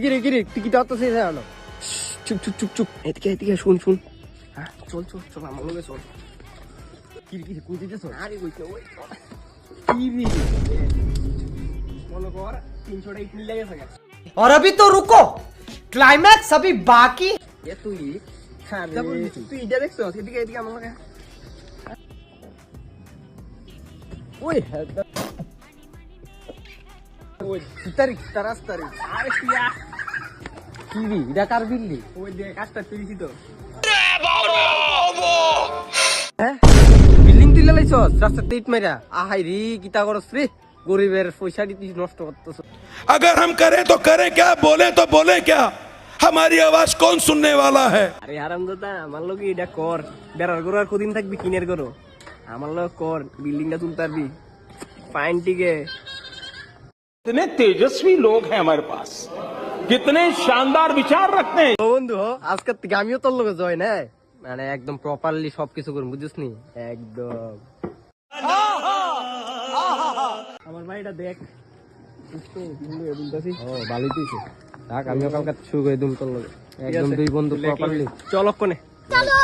গিরে টিকিট হতেছে জানো। চুপ এদিকে শুন। হ্যাঁ চল আমার লগে চল। গিরে কই দিতেছ? আরে কইছ ওই গিরে মনে কর 300 টাকা মিল লাগে থাকে। और अभी तो रुको, क्लाइमैक्स अभी बाकी। এ তুই তুই এটা দেখছ? এদিকে আমার লগে। ওই ওই তারাস্তারি আরে কিয়া কি রে এটা কার বিল্লি? ওই দেখ কাজটা তুইছি তো। হ্যাঁ বিল্ডিং তুই লাইছস রাস্তাতে ইট মাইরা। আহাই রে কিতা করছ রে? গরিবের পয়সা দি তুই নষ্ট করতেছ। अगर हम करें तो करें क्या, बोले तो बोले क्या, हमारी आवाज कौन सुनने वाला है। আরে হারামজাদা আমার লগে এটা কর। বেড়ার গরু আর কদিন থাকবি কিনের গরু? আমার লগে কর, বিল্ডিংটা তুলতে পারবি। ফাইন টিকে कितने तेजस्वी लोग हैं हमारे पास, कितने शानदार विचार रखते हैं। ও বন্ধু আজকে থেকে আমিও তোর লগে জয়েন। হ্যাঁ মানে একদম প্রপারলি সবকিছু করব বুঝছিস নি একদম। আমার ভাইটা দেখ ও ভালোই তুইছে থাক আমিও কালকে শুরু করে দিম তোর লগে একদম দুই বন্ধু প্রপারলি। চল কোনে চলো।